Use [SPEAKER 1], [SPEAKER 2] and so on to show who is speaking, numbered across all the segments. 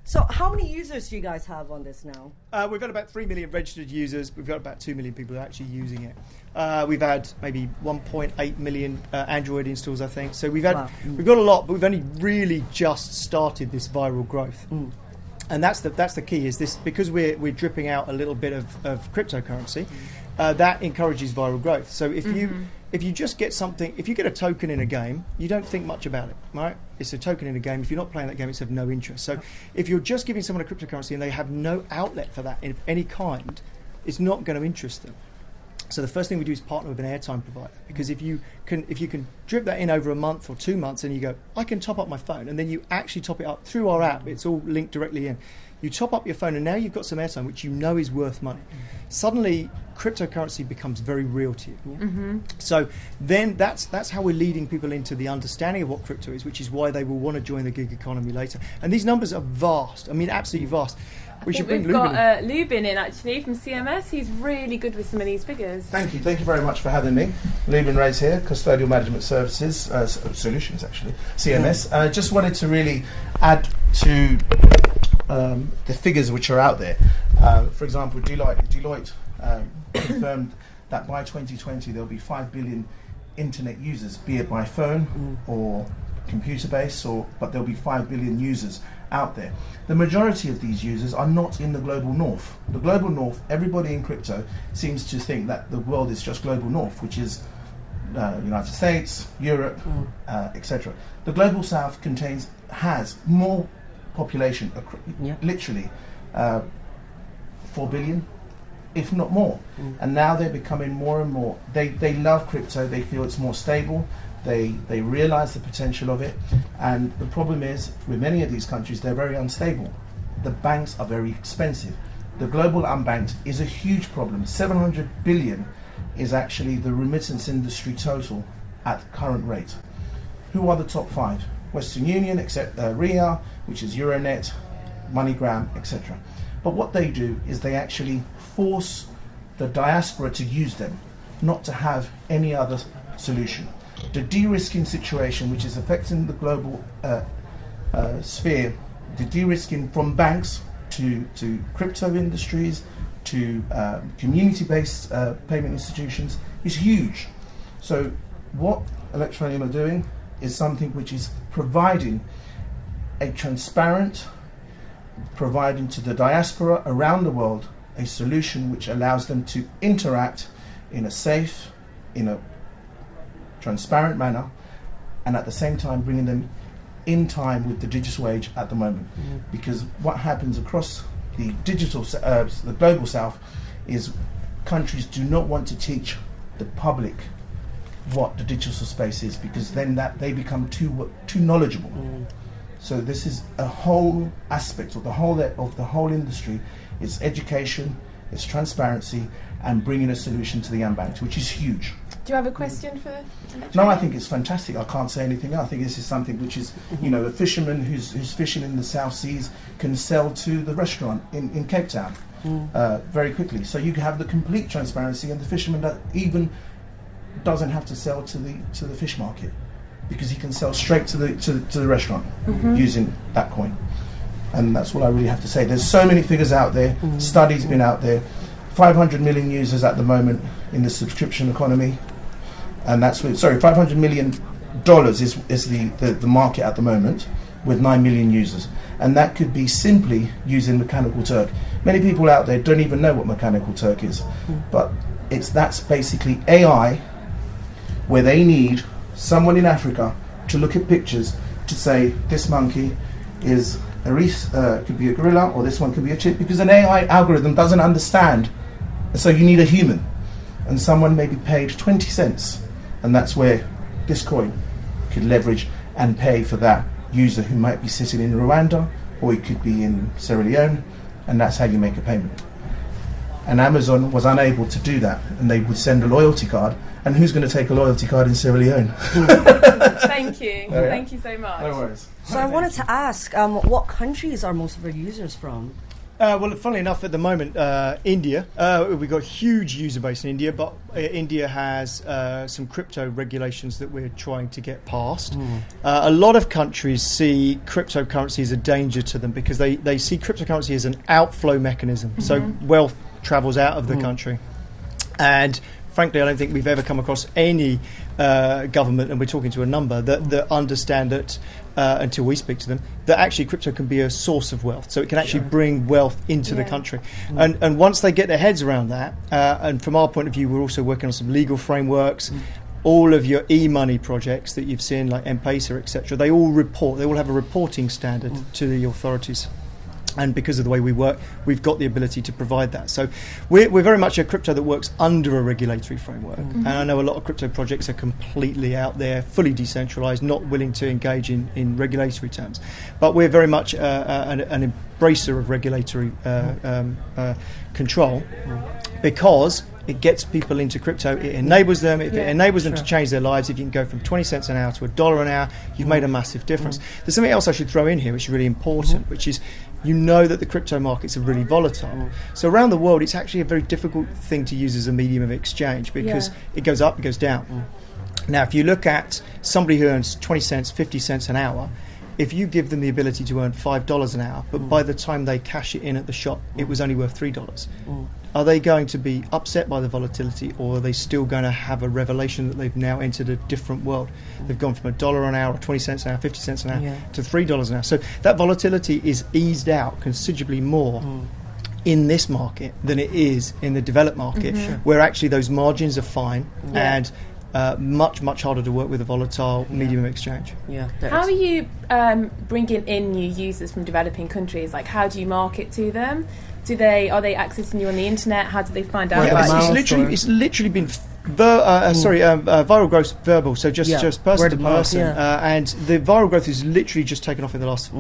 [SPEAKER 1] So how many users do you guys have on this now?
[SPEAKER 2] We've got about 3 million registered users. We've got about 2 million people who are actually using it. We've had maybe 1.8 million Android installs, I think. So we've got a lot, but we've only really just started this viral growth. And that's the key, is this, because we're dripping out a little bit of cryptocurrency, that encourages viral growth. So if you just get something, if you get a token in a game, you don't think much about it, right? It's a token in a game. If you're not playing that game, it's of no interest. So if you're just giving someone a cryptocurrency and they have no outlet for that of any kind, it's not going to interest them. So the first thing we do is partner with an airtime provider, because if you can drip that in over a month or 2 months, and you go, I can top up my phone, and then you actually top it up through our app. It's all linked directly in. You top up your phone, and now you've got some airtime, which you know is worth money. Suddenly, cryptocurrency becomes very real to you. So then that's how we're leading people into the understanding of what crypto is, which is why they will want to join the gig economy later. And these numbers are vast. I mean, absolutely vast. We should bring Lubin in.
[SPEAKER 3] We've got Lubin in, actually, from CMS. He's really good with some of these figures.
[SPEAKER 4] Thank you very much for having me. Lubin Reyes here, Custodial Management Services, Solutions actually, CMS. I just wanted to really add to the figures which are out there. For example, Deloitte confirmed that by 2020 there'll be 5 billion internet users, be it by phone or computer-based, but there'll be 5 billion users out there. The majority of these users are not in the global north. The global north, everybody in crypto seems to think that the world is just global north, which is United States, Europe, etc. The global south has more population, literally 4 billion, if not more. And now they're becoming more and more. They love crypto. They feel it's more stable. They realize the potential of it. And the problem is, with many of these countries, they're very unstable. The banks are very expensive. The global unbanked is a huge problem. 700 billion is actually the remittance industry total at current rate. Who are the top 5? Western Union, except Riyadh, which is Euronet, MoneyGram, etc. But what they do is they actually force the diaspora to use them, not to have any other solution. The de-risking situation, which is affecting the global sphere, the de-risking from banks to crypto industries to community-based payment institutions, is huge. So what Electroneum are doing is something which is providing to the diaspora around the world a solution which allows them to interact in a safe, in a transparent manner, and at the same time bringing them in time with the digital age at the moment. Because what happens across the the global south is countries do not want to teach the public what the digital space is, because then they become too knowledgeable. So this is a whole aspect of the whole industry. It's education, it's transparency, and bringing a solution to the unbanked, which is huge.
[SPEAKER 3] Do you have a question for?
[SPEAKER 4] No, I think it's fantastic. I can't say anything else. I think this is something which is, a fisherman who's fishing in the South Seas can sell to the restaurant in Cape Town very quickly. So you can have the complete transparency, and the fisherman that even doesn't have to sell to the fish market, because he can sell straight to the restaurant using that coin. And that's what I really have to say. There's so many figures out there. Studies been out there. 500 million users at the moment in the subscription economy, and $500 million is the market at the moment, with 9 million users, and that could be simply using Mechanical Turk. Many people out there don't even know what Mechanical Turk is, but that's basically AI, where they need someone in Africa to look at pictures to say this monkey is could be a gorilla, or this one could be a chip, because an AI algorithm doesn't understand. So you need a human, and someone may be paid 20 cents, and that's where this coin could leverage and pay for that user who might be sitting in Rwanda, or he could be in Sierra Leone, and that's how you make a payment. And Amazon was unable to do that, and they would send a loyalty card, and who's going to take a loyalty card in Sierra Leone?
[SPEAKER 3] Thank you. Thank you so much.
[SPEAKER 4] No worries.
[SPEAKER 1] So I wanted to ask, what countries are most of our users from?
[SPEAKER 2] Well, funnily enough, at the moment, India, we've got a huge user base in India, but India has some crypto regulations that we're trying to get passed. A lot of countries see cryptocurrency as a danger to them because they see cryptocurrency as an outflow mechanism. So wealth travels out of the country. And frankly, I don't think we've ever come across any government, and we're talking to a number, that understand that, until we speak to them, that actually crypto can be a source of wealth. So it can actually bring wealth into the country. And once they get their heads around that, and from our point of view, we're also working on some legal frameworks. All of your e-money projects that you've seen, like M-Pesa, etc., they all have a reporting standard to the authorities. And because of the way we work, we've got the ability to provide that. So we're very much a crypto that works under a regulatory framework. And I know a lot of crypto projects are completely out there, fully decentralized, not willing to engage in regulatory terms. But we're very much an embracer of regulatory control because it gets people into crypto. It enables them. It enables them to change their lives. If you can go from 20 cents an hour to $1 an hour, you've made a massive difference. There's something else I should throw in here, which is really important, which is that the crypto markets are really volatile. So around the world, it's actually a very difficult thing to use as a medium of exchange because it goes up, it goes down. Now, if you look at somebody who earns 20 cents, 50 cents an hour, if you give them the ability to earn $5 an hour, but by the time they cash it in at the shop, it was only worth $3, are they going to be upset by the volatility, or are they still going to have a revelation that they've now entered a different world? They've gone from $1 an hour, or 20 cents an hour, 50 cents an hour, to $3 an hour. So that volatility is eased out considerably more in this market than it is in the developed market, where actually those margins are fine and much, much harder to work with a volatile medium of exchange.
[SPEAKER 3] How are you bringing in new users from developing countries? Like, how do you market to them? Are they accessing you on the internet? How do they find out about you?
[SPEAKER 2] It's literally been viral growth verbal, so just person to person, and the viral growth is literally just taken off in the last.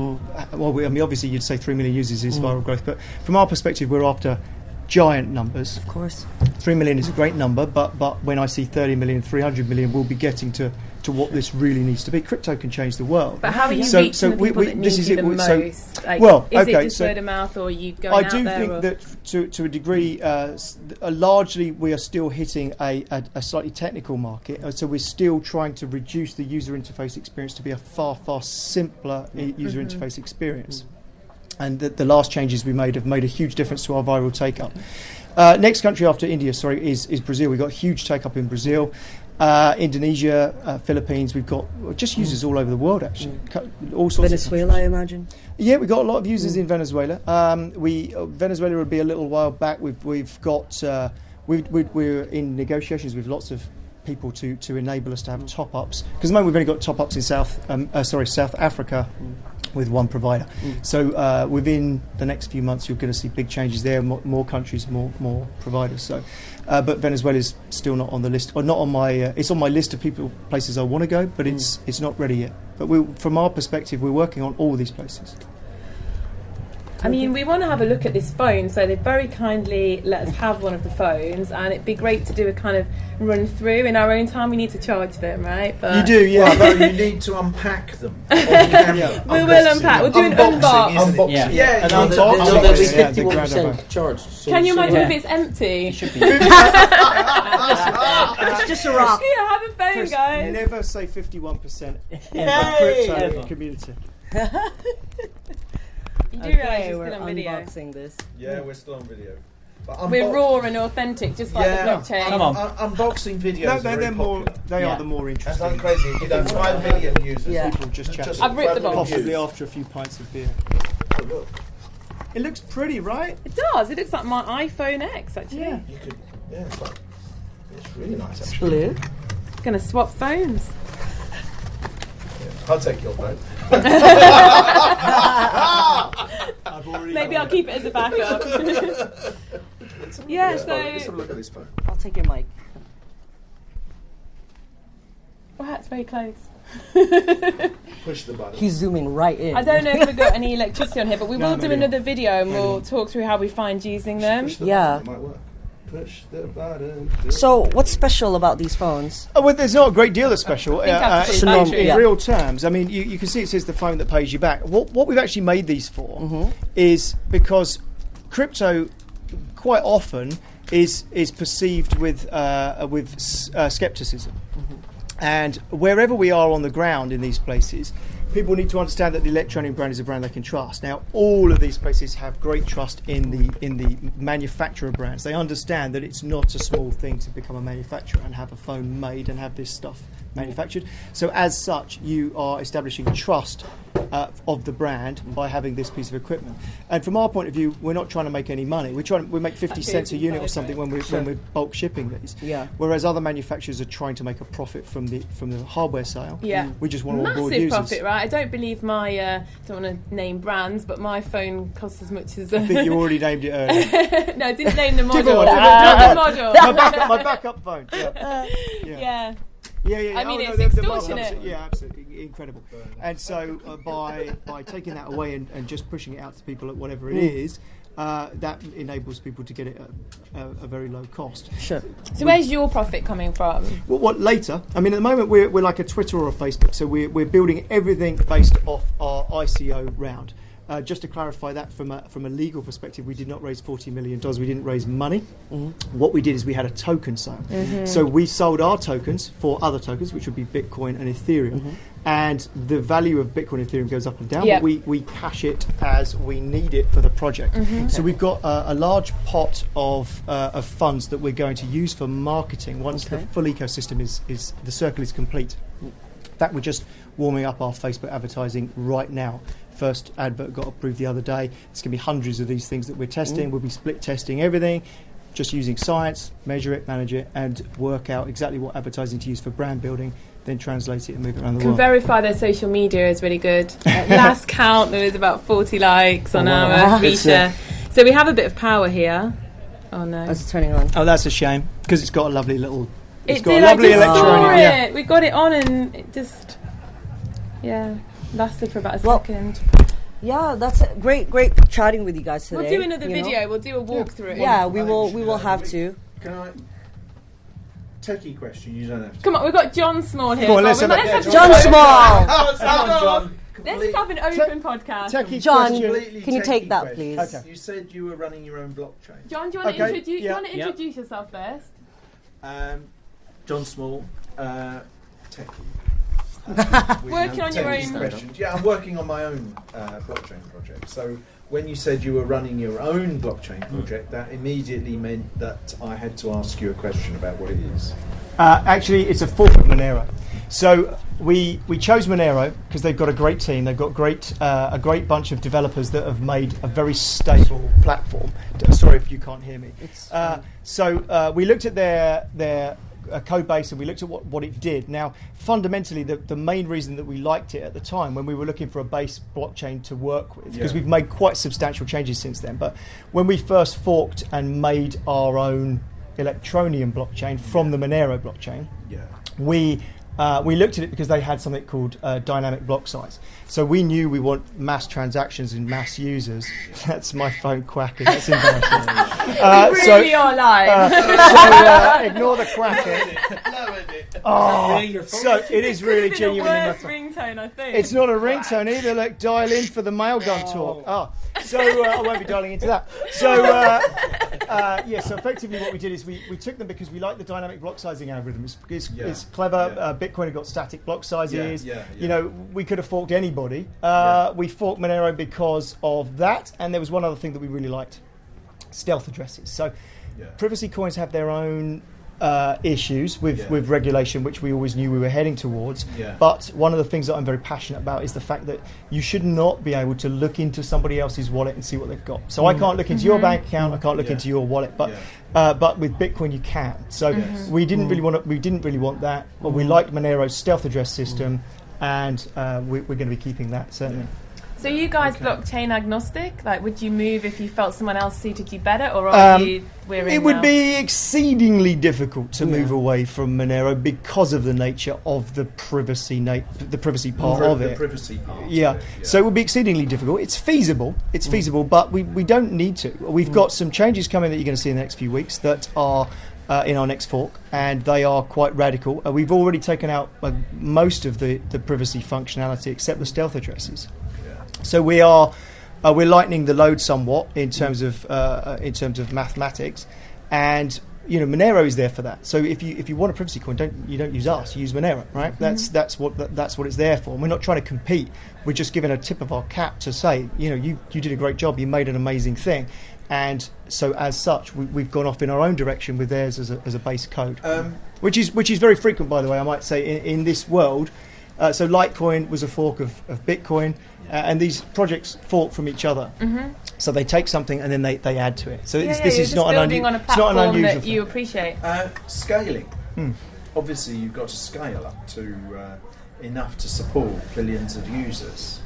[SPEAKER 2] Obviously you'd say 3 million users is viral growth, but from our perspective, we're after giant numbers.
[SPEAKER 1] Of course,
[SPEAKER 2] 3 million is a great number, but when I see 30 million, 300 million, we'll be getting to what this really needs to be. Crypto can change the world.
[SPEAKER 3] But how are you reaching the people that need you the most? Is it just word of mouth, or are you going out there?
[SPEAKER 2] I do think that to a degree, largely we are still hitting a slightly technical market. So we're still trying to reduce the user interface experience to be a far, far simpler user interface experience. And the last changes we made have made a huge difference to our viral take-up. Next country after India, is Brazil. We've got huge take-up in Brazil. Indonesia, Philippines, we've got just users all over the world, actually. All sorts
[SPEAKER 1] Venezuela, I imagine.
[SPEAKER 2] Yeah, we've got a lot of users in Venezuela. Venezuela would be a little while back. We're in negotiations with lots of people to enable us to have top-ups. Because at the moment we've only got top-ups in South Africa with one provider. So within the next few months, you're going to see big changes there. More countries, more providers. So, but Venezuela is still not on the list, or not on my. It's on my list of places I want to go, but it's not ready yet. But from our perspective, we're working on all these places.
[SPEAKER 3] I mean, we want to have a look at this phone, so they very kindly let us have one of the phones, and it'd be great to do a kind of run through in our own time. We need to charge them, right? But
[SPEAKER 2] you do, yeah.
[SPEAKER 4] Well, you need to unpack them.
[SPEAKER 3] We will unpack. We'll do an unbox.
[SPEAKER 4] Yeah.
[SPEAKER 5] And there'll be 51% charged. So
[SPEAKER 3] Can you imagine if it's empty?
[SPEAKER 5] It should be.
[SPEAKER 1] It's just a rock.
[SPEAKER 3] Yeah, have a phone, guys.
[SPEAKER 2] Never say 51% in the crypto community.
[SPEAKER 3] You do realise you're
[SPEAKER 1] we're
[SPEAKER 3] still on video.
[SPEAKER 1] unboxing this.
[SPEAKER 4] Yeah, we're still on video. But
[SPEAKER 3] We're raw and authentic, just like the blockchain.
[SPEAKER 5] Come on.
[SPEAKER 4] Unboxing videos
[SPEAKER 2] they're more. They are the more
[SPEAKER 4] That's
[SPEAKER 2] interesting.
[SPEAKER 4] not crazy. You know, 5 million users.
[SPEAKER 1] Yeah.
[SPEAKER 2] People just chat.
[SPEAKER 3] I've ripped the box.
[SPEAKER 2] Possibly after a few pints of beer.
[SPEAKER 4] Oh, look.
[SPEAKER 2] It looks pretty, right?
[SPEAKER 3] It does. It looks like my iPhone X, actually.
[SPEAKER 2] Yeah.
[SPEAKER 4] You could. Yeah, it's really nice actually.
[SPEAKER 1] Blue.
[SPEAKER 3] Gonna swap phones.
[SPEAKER 4] I'll take your phone.
[SPEAKER 3] Maybe I'll keep it as a backup.
[SPEAKER 4] Let's have a look at this phone.
[SPEAKER 1] I'll take your mic.
[SPEAKER 3] Wow, it's very close.
[SPEAKER 4] Push the button.
[SPEAKER 1] He's zooming right in.
[SPEAKER 3] I don't know if we've got any electricity on here, but we will do
[SPEAKER 2] no.
[SPEAKER 3] another video and we'll talk through how we find using them.
[SPEAKER 4] Push the
[SPEAKER 1] Yeah.
[SPEAKER 4] button. It might work. Push the button.
[SPEAKER 1] So, what's special about these phones?
[SPEAKER 2] Oh, well, there's not a great deal that's special
[SPEAKER 3] in
[SPEAKER 2] real terms. I mean, you can see it says the phone that pays you back. What we've actually made these for is because crypto quite often is perceived with skepticism. And wherever we are on the ground in these places, people need to understand that the Electroneum brand is a brand they can trust. Now, all of these places have great trust in the manufacturer brands. They understand that it's not a small thing to become a manufacturer and have a phone made and have this stuff manufactured. So as such, you are establishing trust of the brand by having this piece of equipment. And from our point of view, we're not trying to make any money. We make 50 cents a unit or something when we're bulk shipping these.
[SPEAKER 1] Yeah.
[SPEAKER 2] Whereas other manufacturers are trying to make a profit from the hardware sale.
[SPEAKER 3] Yeah.
[SPEAKER 2] We just want to onboard
[SPEAKER 3] massive
[SPEAKER 2] users.
[SPEAKER 3] profit, right? I don't believe my don't want to name brands, but my phone costs as much as
[SPEAKER 2] I think you already named it earlier.
[SPEAKER 3] no, I didn't name the model.
[SPEAKER 2] Different one,
[SPEAKER 3] The model.
[SPEAKER 2] my backup phone.
[SPEAKER 3] Yeah.
[SPEAKER 2] Yeah.
[SPEAKER 3] I mean,
[SPEAKER 2] Oh,
[SPEAKER 3] it's
[SPEAKER 2] the
[SPEAKER 3] extortionate.
[SPEAKER 2] markups, yeah, absolutely incredible. And so by taking that away and just pushing it out to people at whatever it is, that enables people to get it at a very low cost.
[SPEAKER 1] Sure.
[SPEAKER 3] So where's your profit coming from?
[SPEAKER 2] Well, what later? I mean, at the moment we're like a Twitter or a Facebook, so we're building everything based off our ICO round. Just to clarify that from a legal perspective, we did not raise $40 million. We didn't raise money. What we did is we had a token sale. So we sold our tokens for other tokens, which would be Bitcoin and Ethereum. And the value of Bitcoin and Ethereum goes up and down, but we cash it as we need it for the project. So we've got a large pot of funds that we're going to use for marketing once the full ecosystem is the circle is complete. In fact, we're just warming up our Facebook advertising right now. First advert got approved the other day. It's going to be hundreds of these things that we're testing. We'll be split testing everything, just using science, measure it, manage it, and work out exactly what advertising to use for brand building, then translate it and move it around the
[SPEAKER 3] Can
[SPEAKER 2] world.
[SPEAKER 3] verify their social media is really good. Last count, there was about 40 likes on our reshare. So we have a bit of power here. Oh no.
[SPEAKER 1] How's it turning on?
[SPEAKER 2] Oh, that's a shame, because it's got a lovely little... It's got
[SPEAKER 3] did,
[SPEAKER 2] a lovely
[SPEAKER 3] I just saw
[SPEAKER 2] Electroneum.
[SPEAKER 3] it.
[SPEAKER 2] Yeah.
[SPEAKER 3] We got it on and it just... Yeah. Lasted for about a second.
[SPEAKER 1] Yeah, that's great chatting with you guys today.
[SPEAKER 3] We'll do another video. We'll do a walkthrough.
[SPEAKER 1] Yeah, we will have to.
[SPEAKER 4] Can I? Techie question. You don't have to.
[SPEAKER 3] Come on, we've got John Small here.
[SPEAKER 2] Go on,
[SPEAKER 3] as well.
[SPEAKER 2] let's have
[SPEAKER 1] John Small.
[SPEAKER 4] Come on, John.
[SPEAKER 3] Let's just have an open podcast.
[SPEAKER 2] Techie
[SPEAKER 1] John,
[SPEAKER 2] question.
[SPEAKER 1] can you take that, please?
[SPEAKER 2] Okay.
[SPEAKER 4] You said you were running your own blockchain.
[SPEAKER 3] John, do you want to introduce? Do you want to introduce yourself first?
[SPEAKER 4] John Small, techie.
[SPEAKER 3] Working on your own.
[SPEAKER 4] Questions. Yeah, I'm working on my own blockchain project. So when you said you were running your own blockchain project, that immediately meant that I had to ask you a question about what it is.
[SPEAKER 2] Actually, it's a fork of Monero. So we chose Monero because they've got a great team. They've got a great bunch of developers that have made a very stable platform. Sorry if you can't hear me. So we looked at their code base and we looked at what it did. Now, fundamentally, the main reason that we liked it at the time when we were looking for a base blockchain to work with, because we've made quite substantial changes since then, but when we first forked and made our own Electroneum blockchain from the Monero blockchain, we looked at it because they had something called dynamic block size. So we knew we want mass transactions and mass users. That's my phone quacking. That's embarrassing.
[SPEAKER 3] Really are live.
[SPEAKER 2] So ignore the quacking. So it is really genuinely
[SPEAKER 3] the
[SPEAKER 2] my
[SPEAKER 3] worst
[SPEAKER 2] phone.
[SPEAKER 3] ringtone, I think.
[SPEAKER 2] It's not a ringtone either. Like, dial in for the mailgun talk. So I won't be dialing into that. So so effectively what we did is we took them because we like the dynamic block sizing algorithm. It's clever. Bitcoin had got static block sizes. You know, we could have forked anybody. We forked Monero because of that, and there was one other thing that we really liked: stealth addresses. So privacy coins have their own issues with regulation, which we always knew we were heading towards. But one of the things that I'm very passionate about is the fact that you should not be able to look into somebody else's wallet and see what they've got. So I can't look into your bank account, I can't look into your wallet, but with Bitcoin you can. So we didn't really want that. But we liked Monero's stealth address system, and we're going to be keeping that certainly.
[SPEAKER 3] So you guys blockchain agnostic? Like, would you move if you felt someone else suited you better, or are you?
[SPEAKER 2] It would be exceedingly difficult to move away from Monero because of the nature of the privacy part of it.
[SPEAKER 4] The privacy part.
[SPEAKER 2] So it would be exceedingly difficult. It's feasible. It's feasible, but we don't need to. We've got some changes coming that you're going to see in the next few weeks that are in our next fork, and they are quite radical. We've already taken out most of the privacy functionality except the stealth addresses. So we are we're lightening the load somewhat in terms of mathematics, and Monero is there for that. So if you want a privacy coin, you don't use us, you use Monero, right? That's what it's there for. And we're not trying to compete. We're just giving a tip of our cap to say, you did a great job, you made an amazing thing, and so as such, we've gone off in our own direction with theirs as a base code, which is very frequent, by the way. I might say in this world. So Litecoin was a fork of Bitcoin, and these projects fork from each other. So they take something and then they add to it. So this is not an unusual
[SPEAKER 3] that
[SPEAKER 2] thing.
[SPEAKER 3] you appreciate.
[SPEAKER 6] Scaling. Obviously, you've got to scale up to enough to support billions of users.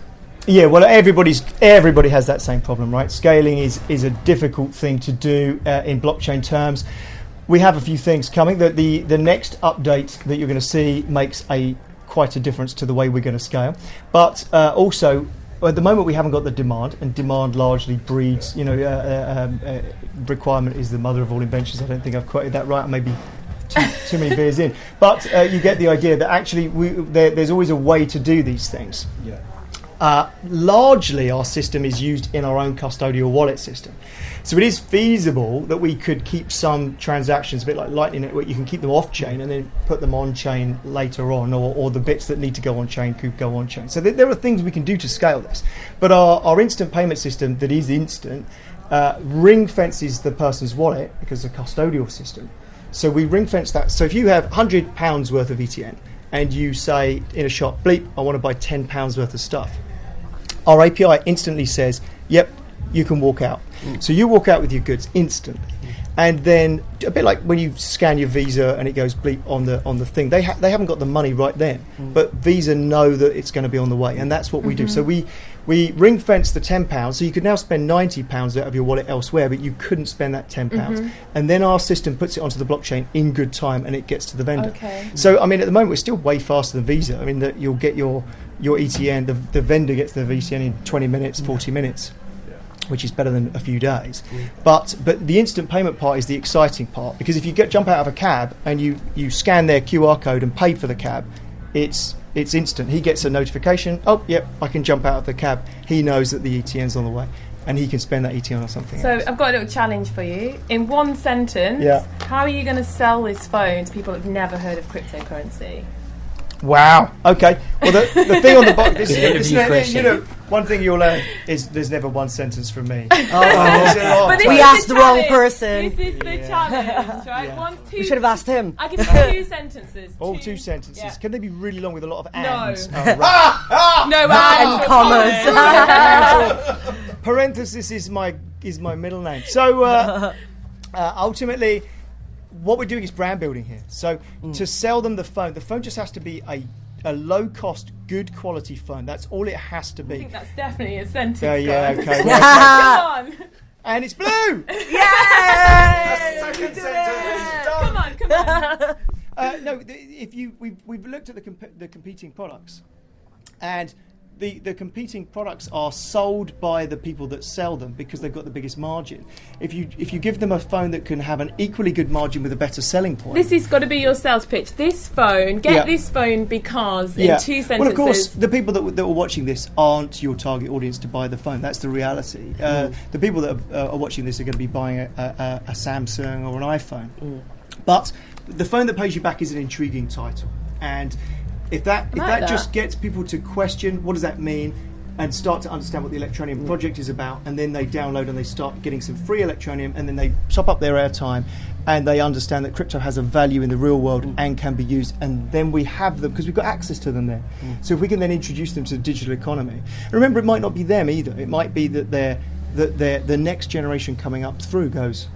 [SPEAKER 2] Yeah, well, everybody has that same problem, right? Scaling is a difficult thing to do in blockchain terms. We have a few things coming. The next update that you're going to see makes quite a difference to the way we're going to scale. But also, at the moment, we haven't got the demand, and demand largely breeds, requirement is the mother of all inventions. I don't think I've quoted that right. I may be too many beers in. But you get the idea that actually there's always a way to do these things.
[SPEAKER 6] Yeah.
[SPEAKER 2] Largely, our system is used in our own custodial wallet system. So it is feasible that we could keep some transactions, a bit like Lightning Network, you can keep them off-chain and then put them on-chain later on, or the bits that need to go on-chain could go on-chain. So there are things we can do to scale this. But our instant payment system that is instant ring-fences the person's wallet because it's a custodial system. So we ring-fence that. So if you have £100 worth of ETN and you say in a shop, bleep, I want to buy £10 worth of stuff, our API instantly says, yep, you can walk out. So you walk out with your goods instantly. And then, a bit like when you scan your Visa and it goes bleep on the thing, they haven't got the money right then, but Visa know that it's going to be on the way, and that's what we do. So we ring fence the £10, so you could now spend £90 out of your wallet elsewhere, but you couldn't spend that £10. And then our system puts it onto the blockchain in good time, and it gets to the vendor.
[SPEAKER 3] Okay.
[SPEAKER 2] So I mean, at the moment, we're still way faster than Visa. I mean, that you'll get your ETN, the vendor gets the ETN in 20 minutes, 40 minutes. Which is better than a few days. But the instant payment part is the exciting part, because if you jump out of a cab and you scan their QR code and pay for the cab, it's instant. He gets a notification, oh, yep, I can jump out of the cab. He knows that the ETN's on the way, and he can spend that ETN on something else.
[SPEAKER 3] So I've got a little challenge for you. In one sentence, how are you going to sell this phone to people who've never heard of cryptocurrency?
[SPEAKER 2] Wow. Okay. Well, the thing on the box, one thing you'll learn is there's never one sentence from me.
[SPEAKER 1] We asked the wrong person.
[SPEAKER 3] This is the challenge, right?
[SPEAKER 1] We should have asked him.
[SPEAKER 3] I give you 2 sentences.
[SPEAKER 2] Two sentences. Yeah. Can they be really long with a lot of ands?
[SPEAKER 3] No. No and
[SPEAKER 1] commas.
[SPEAKER 2] Parenthesis is my middle name. So ultimately, what we're doing is brand building here. So to sell them the phone just has to be a low-cost, good quality phone. That's all it has to be.
[SPEAKER 3] I think that's definitely a sentence.
[SPEAKER 2] Yeah, okay.
[SPEAKER 3] Come on.
[SPEAKER 2] And it's blue!
[SPEAKER 1] Yay!
[SPEAKER 6] Second sentence.
[SPEAKER 3] Come on.
[SPEAKER 2] No, we've looked at the competing products, and the competing products are sold by the people that sell them because they've got the biggest margin. If you give them a phone that can have an equally good margin with a better selling point,
[SPEAKER 3] this has got to be your sales pitch. This phone, this phone because in 2 sentences.
[SPEAKER 2] Well, of course, the people that are watching this aren't your target audience to buy the phone. That's the reality. The people that are watching this are going to be buying a Samsung or an iPhone. But the phone that pays you back is an intriguing title, and if that just gets people to question what does that mean and start to understand what the Electroneum project is about, and then they download and they start getting some free Electroneum, and then they top up their airtime and they understand that crypto has a value in the real world and can be used, and then we have them because we've got access to them there. So if we can then introduce them to the digital economy, and remember, it might not be them either. It might be that they're the next generation coming up through goes,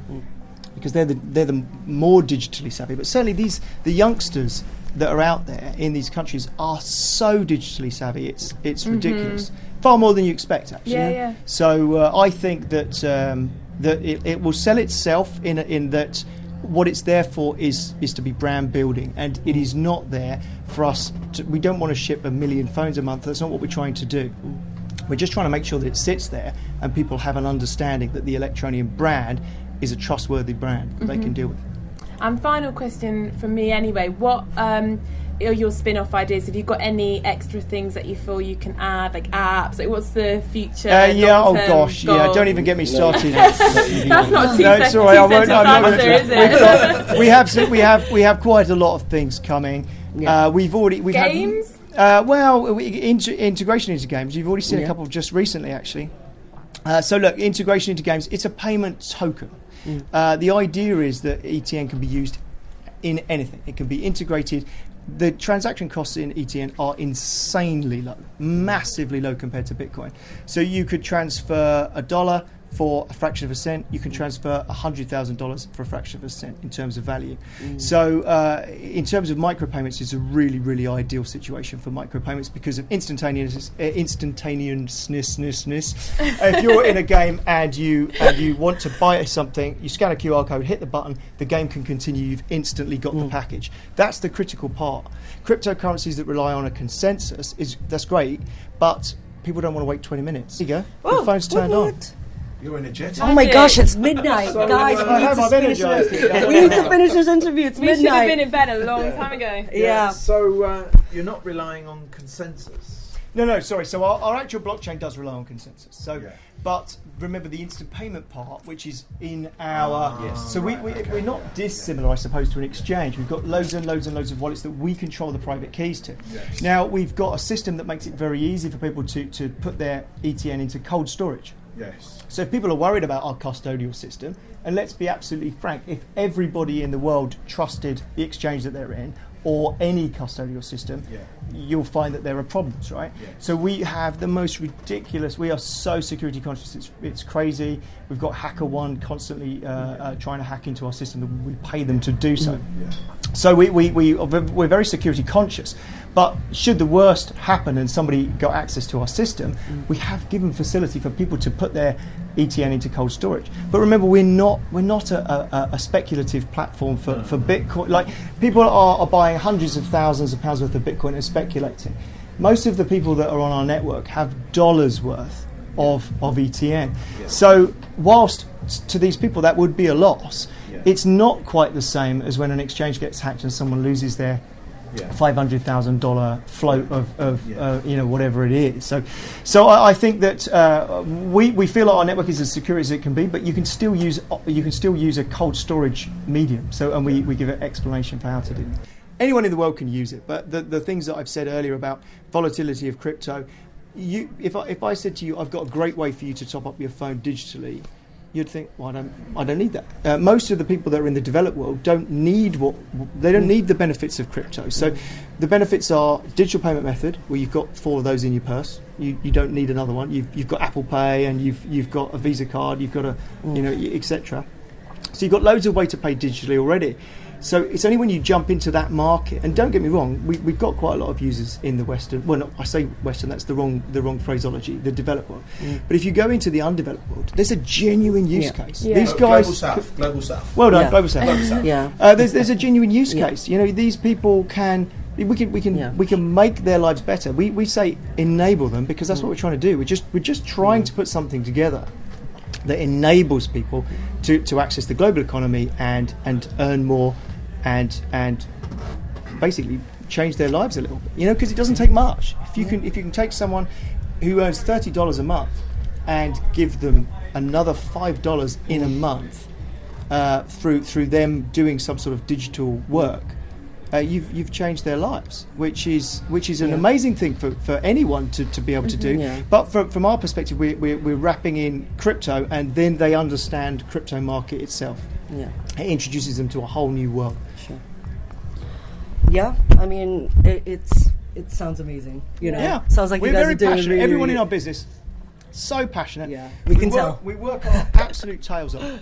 [SPEAKER 2] because they're the more digitally savvy. But certainly the youngsters that are out there in these countries are so digitally savvy, it's ridiculous. Far more than you expect, actually.
[SPEAKER 3] Yeah.
[SPEAKER 2] So I think that that it will sell itself in that what it's there for is to be brand building, and it is not there for us we don't want to ship 1 million phones a month. That's not what we're trying to do. We're just trying to make sure that it sits there and people have an understanding that the Electroneum brand is a trustworthy brand that they can deal with.
[SPEAKER 3] And final question from me anyway, what are your spin-off ideas? Have you got any extra things that you feel you can add, like apps? Like, what's the future?
[SPEAKER 2] Yeah. Oh
[SPEAKER 3] long-term
[SPEAKER 2] gosh.
[SPEAKER 3] goal?
[SPEAKER 2] Yeah. Don't even get me started.
[SPEAKER 3] That's not
[SPEAKER 2] No, it's all right. I won't. I'm not
[SPEAKER 3] answer,
[SPEAKER 2] going
[SPEAKER 3] is it?
[SPEAKER 2] We have quite a lot of things coming.
[SPEAKER 1] Yeah.
[SPEAKER 2] We've
[SPEAKER 3] Games?
[SPEAKER 2] Integration into games. You've already seen a couple just recently, actually. So look, integration into games. It's a payment token. The idea is that ETN can be used in anything. It can be integrated. The transaction costs in ETN are insanely low, massively low compared to Bitcoin. So you could transfer $1 for a fraction of a cent. You can transfer $100,000 for a fraction of a cent in terms of value. So in terms of micropayments, it's a really, really ideal situation for micropayments because of instantaneousness. If you're in a game and you want to buy something, you scan a QR code, hit the button, the game can continue. You've instantly got the package. That's the critical part. Cryptocurrencies that rely on a consensus that's great, but people don't want to wait 20 minutes. There you go. The phone's turned on.
[SPEAKER 4] You're energetic.
[SPEAKER 1] Oh my gosh, it's midnight,
[SPEAKER 2] So,
[SPEAKER 1] guys.
[SPEAKER 2] I have I've energized it.
[SPEAKER 1] We need to finish this interview. It's
[SPEAKER 3] We should have
[SPEAKER 1] midnight.
[SPEAKER 3] been in bed a long time ago.
[SPEAKER 1] Yeah.
[SPEAKER 6] So you're not relying on consensus.
[SPEAKER 2] No, sorry. So our actual blockchain does rely on consensus. So,
[SPEAKER 6] Yeah.
[SPEAKER 2] but remember the instant payment part, which is in our.
[SPEAKER 6] Yes.
[SPEAKER 2] So we're not dissimilar, I suppose, to an exchange. We've got loads and loads and loads of wallets that we control the private keys to.
[SPEAKER 6] Yes.
[SPEAKER 2] Now we've got a system that makes it very easy for people to put their ETN into cold storage.
[SPEAKER 6] Yes.
[SPEAKER 2] So if people are worried about our custodial system, and let's be absolutely frank, if everybody in the world trusted the exchange that they're in, or any custodial system, you'll find that there are problems, right?
[SPEAKER 6] Yes.
[SPEAKER 2] So we have the most ridiculous, we are so security conscious, it's crazy. We've got HackerOne constantly trying to hack into our system, and we pay them to do so.
[SPEAKER 6] Yeah.
[SPEAKER 2] So we're very security conscious. But should the worst happen and somebody got access to our system, we have given facility for people to put their ETN into cold storage. But remember, we're not a speculative platform for Bitcoin. Like, people are buying hundreds of thousands of pounds worth of Bitcoin and speculating. Most of the people that are on our network have dollars worth of ETN.
[SPEAKER 6] Yeah.
[SPEAKER 2] So whilst to these people that would be a loss, it's not quite the same as when an exchange gets hacked and someone loses their $500,000 float of whatever it is. So I think that we feel like our network is as secure as it can be, but you can still use a cold storage medium. So and we give an explanation for how to do it. Anyone in the world can use it, but the things that I've said earlier about volatility of crypto, if I said to you, I've got a great way for you to top up your phone digitally, you'd think, well, I don't need that. Most of the people that are in the developed world don't need the benefits of crypto. So the benefits are digital payment method, where you've got 4 of those in your purse. You don't need another one. You've got Apple Pay, and you've got a Visa card. You've got etc. So you've got loads of way to pay digitally already. So it's only when you jump into that market, and don't get me wrong, we've got quite a lot of users in the Western. Well, no, I say Western. That's the wrong phraseology. The developed world. But if you go into the undeveloped world, there's a genuine use case.
[SPEAKER 3] Yeah.
[SPEAKER 2] These guys.
[SPEAKER 4] Global South.
[SPEAKER 2] Well done,
[SPEAKER 1] Yeah.
[SPEAKER 2] Global South.
[SPEAKER 1] Yeah.
[SPEAKER 2] There's a genuine use case. You know, these people can. We can make their lives better. We say enable them, because that's what we're trying to do. We're just trying to put something together that enables people to access the global economy and earn more and basically change their lives a little bit. You know, because it doesn't take much. If you can take someone who earns $30 a month and give them another $5 in a month through them doing some sort of digital work, you've changed their lives, which is an amazing thing for anyone to be able to do.
[SPEAKER 1] Yeah.
[SPEAKER 2] But from our perspective, we're wrapping in crypto, and then they understand crypto market itself.
[SPEAKER 1] Yeah.
[SPEAKER 2] It introduces them to a whole new world.
[SPEAKER 1] Sure. Yeah. I mean, it sounds amazing. You know.
[SPEAKER 2] Yeah.
[SPEAKER 1] Sounds like
[SPEAKER 2] we're
[SPEAKER 1] you guys
[SPEAKER 2] very
[SPEAKER 1] are doing
[SPEAKER 2] passionate.
[SPEAKER 1] really,
[SPEAKER 2] Everyone in
[SPEAKER 1] really-
[SPEAKER 2] our business, so passionate.
[SPEAKER 1] Yeah. We can
[SPEAKER 2] work,
[SPEAKER 1] tell.
[SPEAKER 2] We work our absolute tails off.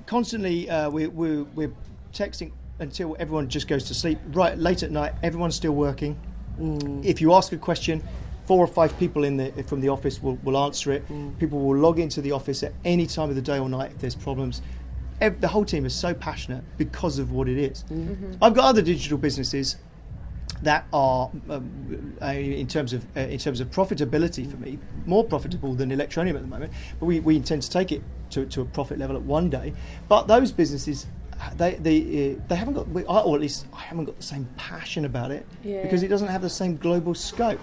[SPEAKER 2] Constantly, we're texting until everyone just goes to sleep. Right, late at night, everyone's still working. If you ask a question, 4 or 5 people from the office will answer it. People will log into the office at any time of the day or night if there's problems. The whole team is so passionate because of what it is. I've got other digital businesses that are, in terms of profitability for me, more profitable than Electroneum at the moment. But we intend to take it to a profit level at one day. But those businesses they haven't got, or at least I haven't got the same passion about it because it doesn't have the same global scope.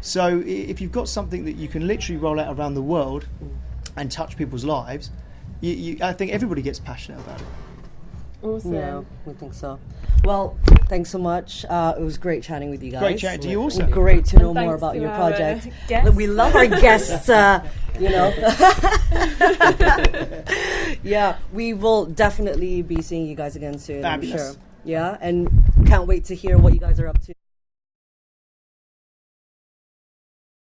[SPEAKER 2] So if you've got something that you can literally roll out around the world and touch people's lives, I think everybody gets passionate about it.
[SPEAKER 3] Awesome.
[SPEAKER 1] Yeah, we think so. Well, thanks so much. It was great chatting with you guys.
[SPEAKER 2] Great chatting to you also.
[SPEAKER 1] Great to know
[SPEAKER 3] And
[SPEAKER 1] more
[SPEAKER 3] thanks
[SPEAKER 1] about
[SPEAKER 3] to
[SPEAKER 1] your
[SPEAKER 3] our,
[SPEAKER 1] project.
[SPEAKER 3] guests.
[SPEAKER 1] We love our guests, you know. Yeah, we will definitely be seeing you guys again soon,
[SPEAKER 2] Fabulous.
[SPEAKER 1] I'm sure. Yeah, and can't wait to hear what you guys are up to.